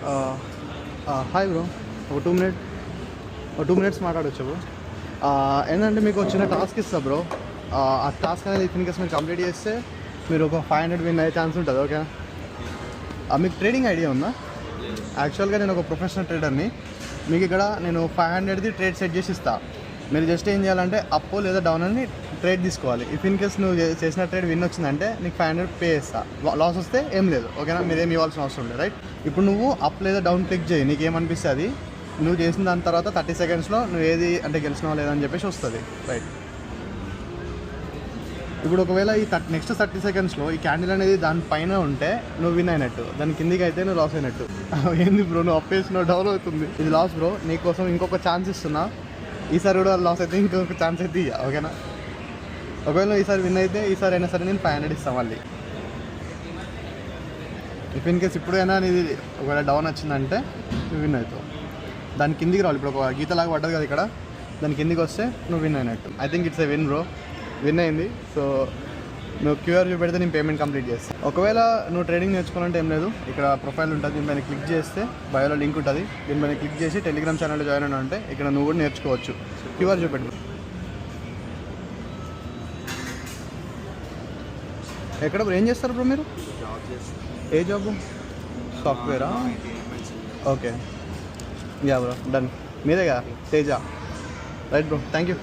Hi bro, ఒక 2 minutes మాట్లాడవచ్చు bro. ఏంటంటే మీకు చిన్న టాస్క్ ఇస్తా బ్రో. ఆ టాస్క్ అనేది ఇన్ కేస్ మీరు కంప్లీట్ చేస్తే మీరు ఒక 500 విన్ అయ్యే ఛాన్స్ ఉంటుంది. ఓకే, మీకు ట్రేడింగ్ ఐడియా ఉందా? యాక్చువల్గా నేను ఒక ప్రొఫెషనల్ ట్రేడర్ని. మీకు ఇక్కడ నేను 500ది ట్రేడ్ సెట్ చేసి ఇస్తా. మీరు జస్ట్ ఏం చేయాలంటే అప్ లేదా డౌన్ అని ట్రేడ్ తీసుకోవాలి. ఇఫ్ ఇన్ కేస్ నువ్వు చేసిన ట్రేడ్ విన్ వచ్చిందంటే నీకు 500 పే చేస్తా. లాస్ వస్తే ఏం లేదు, ఓకేనా? మీరేం ఇవ్వాల్సిన అవసరం లేదు, రైట్? ఇప్పుడు నువ్వు అప్ లేదా డౌన్ క్లిక్ చేయి, నీకేమనిపిస్తే అది. నువ్వు చేసిన దాని తర్వాత 30 సెకండ్స్లో నువ్వు ఏది అంటే గెలిచినావా లేదని చెప్పేసి వస్తుంది, రైట్? ఇప్పుడు ఒకవేళ ఈ నెక్స్ట్ 30 సెకండ్స్లో ఈ క్యాండిల్ అనేది దానిపైన ఉంటే నువ్వు విన్ అయినట్టు, దాని కిందికి అయితే నువ్వు లాస్ అయినట్టు. ఏంది బ్రో, నువ్వు అప్ వేసినావు డౌన్ అవుతుంది, ఇది లాస్ బ్రో. నీకోసం ఇంకొక ఛాన్స్ ఇస్తున్నా. ఈసారి కూడా లాస్ అయితే ఇంకొక ఛాన్స్ అయితే ఇయ్య, ఓకేనా? ఒకవేళ నువ్వు ఈసారి విన్ అయితే ఈసారి అయినా సరే నేను 500 ఇస్తాను మళ్ళీ. ఇఫ్ ఇన్ కేస్ ఇప్పుడైనా నీది ఒకవేళ డౌన్ వచ్చిందంటే నువ్వు విన్ అవుతావు. దాని కిందికి రావాలి. ఇప్పుడు ఒక గీతలాగా పడ్డది కదా ఇక్కడ, దాని కిందికి వస్తే నువ్వు విన్ అయినట్టు. I think it's a win bro. Win అయింది. సో నువ్వు క్యూఆర్ చూపెడితే నేను పేమెంట్ కంప్లీట్ చేస్తాను. ఒకవేళ నువ్వు ట్రేడింగ్ నేర్చుకోవాలంటే ఏం లేదు, ఇక్కడ ప్రొఫైల్ ఉంటుంది, దీనిపైన క్లిక్ చేస్తే బయోలో లింక్ ఉంటుంది, దీనిపైన క్లిక్ చేసి టెలిగ్రామ్ ఛానల్లో జాయిన్ అయినా అంటే ఇక్కడ నువ్వు కూడా నేర్చుకోవచ్చు. క్యూఆర్ చూపెట్టు. ఎక్కడ బ్రో, ఏం చేస్తారు బ్రో మీరు? ఏ జాబ్? సాఫ్ట్వేరా? Okay, ya bro, done. మీదేగా Teja, right bro, thank you.